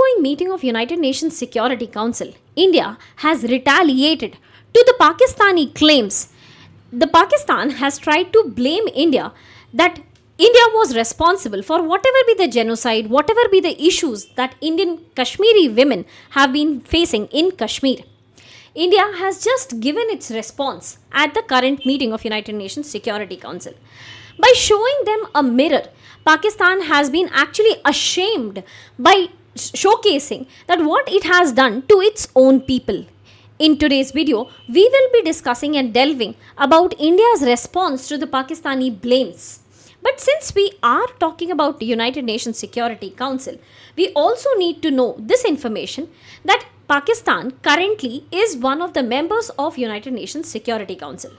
ongoing meeting of United Nations Security Council, India has retaliated to the Pakistani claims. The Pakistan has tried to blame India that India was responsible for whatever be the genocide, whatever be the issues that Indian Kashmiri women have been facing in Kashmir. India has just given its response at the current meeting of United Nations Security Council. By showing them a mirror, Pakistan has been actually ashamed by showcasing that what it has done to its own people. In today's video, we will be discussing and delving about India's response to the Pakistani blames. But since we are talking about the United Nations Security Council, we also need to know this information that Pakistan currently is one of the members of United Nations Security Council.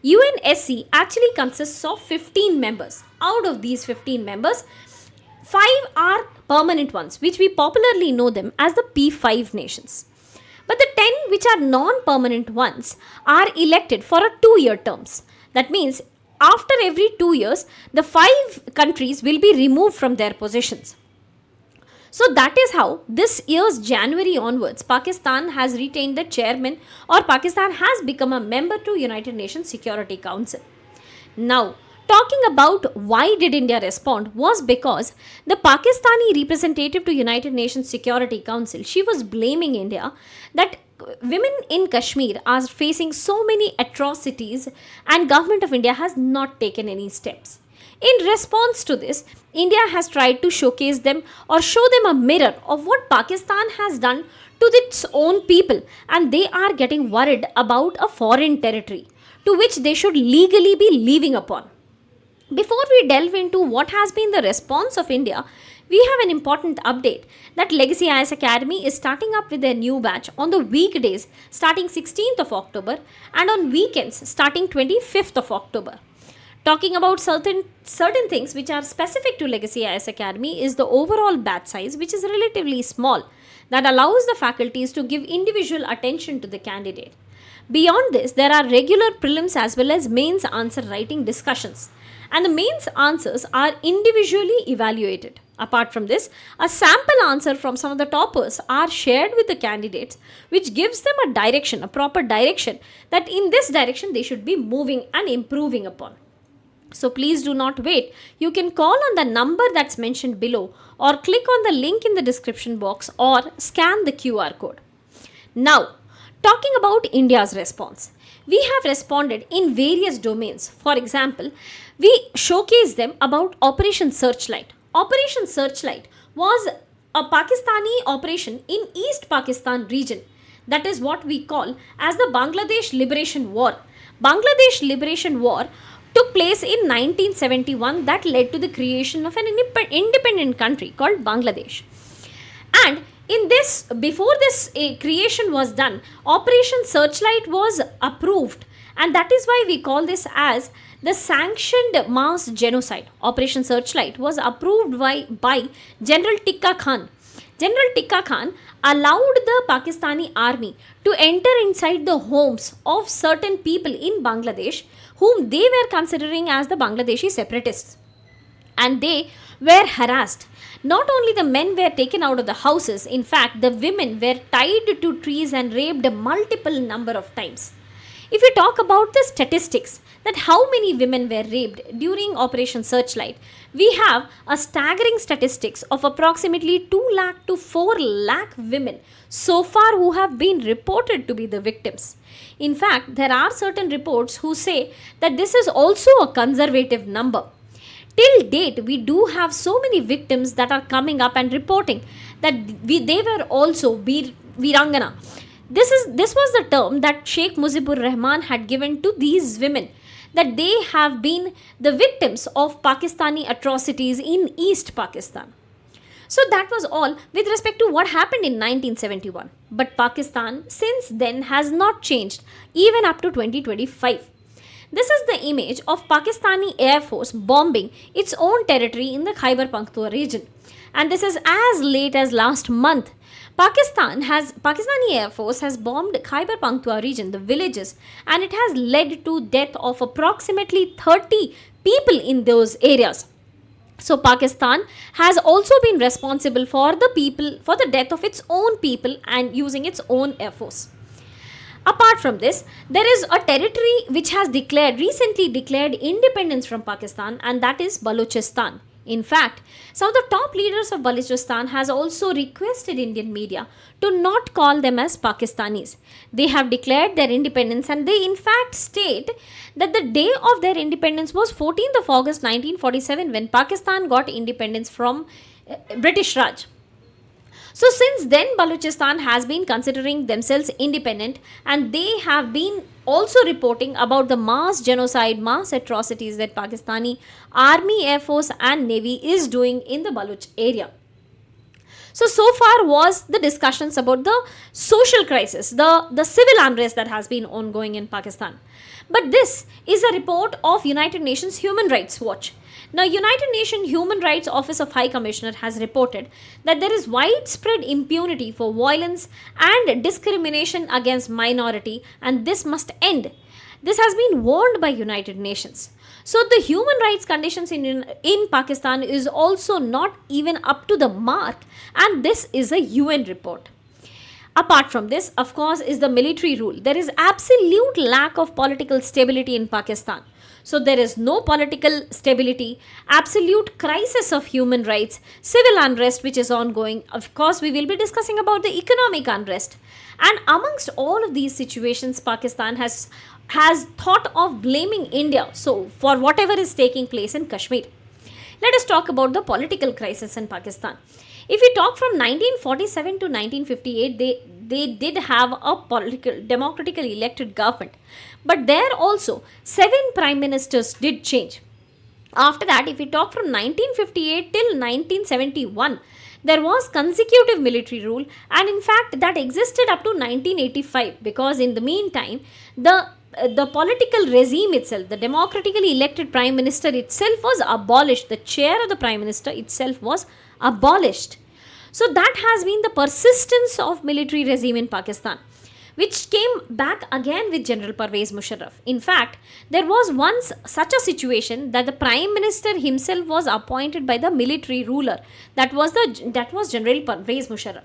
UNSC actually consists of 15 members. Out of these 15 members, 5 are permanent ones, which we popularly know them as the P5 nations. But the 10 which are non-permanent ones are elected for a 2-year terms. That means after every 2 years, the 5 countries will be removed from their positions. So that is how this year's January onwards, Pakistan has retained the chairman, or Pakistan has become a member to United Nations Security Council. Now, talking about why did India respond was because the Pakistani representative to United Nations Security Council, she was blaming India that women in Kashmir are facing so many atrocities and government of India has not taken any steps. In response to this, India has tried to showcase them or show them a mirror of what Pakistan has done to its own people, and they are getting worried about a foreign territory to which they should legally be leaving upon. Before we delve into what has been the response of India, we have an important update that Legacy IAS Academy is starting up with their new batch on the weekdays starting 16th of October and on weekends starting 25th of October. Talking about certain things which are specific to Legacy IAS Academy is the overall batch size, which is relatively small, that allows the faculties to give individual attention to the candidate. Beyond this, there are regular prelims as well as mains answer writing discussions, and the mains answers are individually evaluated. Apart from this, a sample answer from some of the toppers are shared with the candidates, which gives them a direction, a proper direction, that in this direction they should be moving and improving upon. So please do not wait. You can call on the number that's mentioned below or click on the link in the description box or scan the QR code. Now, talking about India's response. We have responded in various domains. For example, we showcase them about Operation Searchlight. Operation Searchlight was a Pakistani operation in East Pakistan region. That is what we call as the Bangladesh Liberation War. Bangladesh Liberation War took place in 1971 that led to the creation of an independent country called Bangladesh. And in this, before this creation was done, Operation Searchlight was approved, and that is why we call this as the sanctioned mass genocide. Operation Searchlight was approved by General Tikka Khan. General Tikka Khan allowed the Pakistani army to enter inside the homes of certain people in Bangladesh whom they were considering as the Bangladeshi separatists. And they were harassed. Not only the men were taken out of the houses, in fact, the women were tied to trees and raped a multiple number of times. If we talk about the statistics, that how many women were raped during Operation Searchlight, we have a staggering statistics of approximately 2 lakh to 4 lakh women so far who have been reported to be the victims. In fact, there are certain reports who say that this is also a conservative number. Till date, we do have so many victims that are coming up and reporting that they were also Virangana. This was the term that Sheikh Mujibur Rahman had given to these women, that they have been the victims of Pakistani atrocities in East Pakistan. So that was all with respect to what happened in 1971. But Pakistan since then has not changed even up to 2025. This is the image of Pakistani Air Force bombing its own territory in the Khyber Pakhtunkhwa region. And this is as late as last month. Pakistani Air Force has bombed Khyber Pakhtunkhwa region, the villages, and it has led to death of approximately 30 people in those areas. So Pakistan has also been responsible for the death of its own people and using its own air force. Apart from this, there is a territory which has recently declared independence from Pakistan, and that is Balochistan. In fact, some of the top leaders of Balochistan has also requested Indian media to not call them as Pakistanis. They have declared their independence, and they in fact state that the day of their independence was 14th of August 1947, when Pakistan got independence from British Raj. So since then, Balochistan has been considering themselves independent, and they have been also reporting about the mass genocide, mass atrocities that Pakistani army, air force and navy is doing in the Baloch area. So far was the discussions about the social crisis, the civil unrest that has been ongoing in Pakistan. But this is a report of United Nations Human Rights Watch. Now, United Nations Human Rights Office of High Commissioner has reported that there is widespread impunity for violence and discrimination against minority, and this must end. This has been warned by United Nations. So the human rights conditions in Pakistan is also not even up to the mark, and this is a UN report. Apart from this, of course, is the military rule. There is absolute lack of political stability in Pakistan. So there is no political stability, absolute crisis of human rights, civil unrest which is ongoing. Of course, we will be discussing about the economic unrest. And amongst all of these situations, Pakistan has thought of blaming India for whatever is taking place in Kashmir. Let us talk about the political crisis in Pakistan. If we talk from 1947 to 1958, they did have a democratically elected government. But there also, 7 prime ministers did change. After that, if we talk from 1958 till 1971, there was consecutive military rule, and in fact that existed up to 1985, because in the meantime, the political regime itself, the democratically elected prime minister itself was abolished. The chair of the prime minister itself was abolished. So that has been the persistence of military regime in Pakistan, which came back again with General Pervez Musharraf. In fact, there was once such a situation that the prime minister himself was appointed by the military ruler. That was General Pervez Musharraf.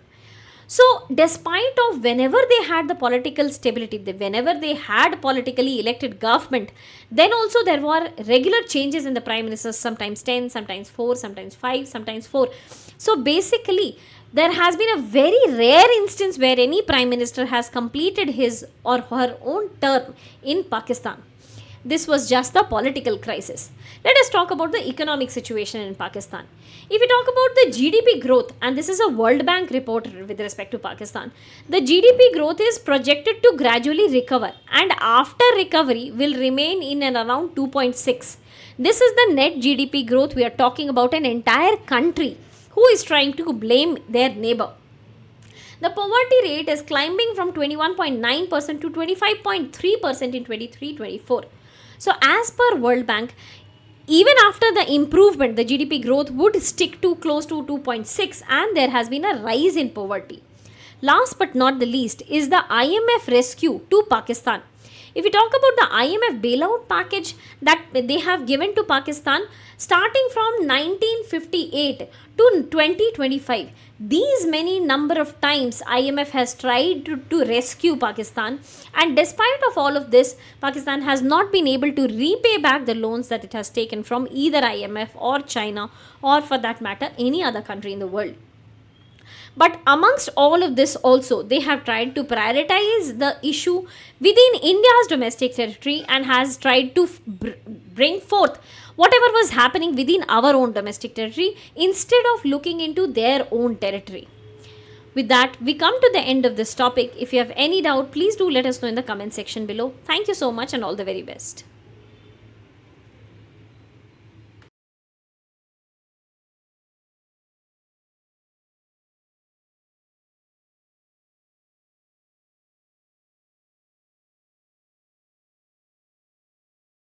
So, despite of whenever they had the political stability, whenever they had politically elected government, then also there were regular changes in the prime ministers, sometimes 10, sometimes 4, sometimes 5, sometimes 4. So, basically, there has been a very rare instance where any prime minister has completed his or her own term in Pakistan. This was just the political crisis. Let us talk about the economic situation in Pakistan. If we talk about the GDP growth, and this is a World Bank report with respect to Pakistan, the GDP growth is projected to gradually recover, and after recovery will remain in and around 2.6. This is the net GDP growth. We are talking about an entire country who is trying to blame their neighbor. The poverty rate is climbing from 21.9% to 25.3% in 23-24. So as per World Bank, even after the improvement, the GDP growth would stick to close to 2.6, and there has been a rise in poverty. Last but not the least is the IMF rescue to Pakistan. If we talk about the IMF bailout package that they have given to Pakistan starting from 1958 to 2025, these many number of times IMF has tried to rescue Pakistan, and despite of all of this, Pakistan has not been able to repay back the loans that it has taken from either IMF or China, or for that matter any other country in the world. But amongst all of this also, they have tried to prioritize the issue within India's domestic territory and has tried to bring forth whatever was happening within our own domestic territory instead of looking into their own territory. With that, we come to the end of this topic. If you have any doubt, please do let us know in the comment section below. Thank you so much and all the very best.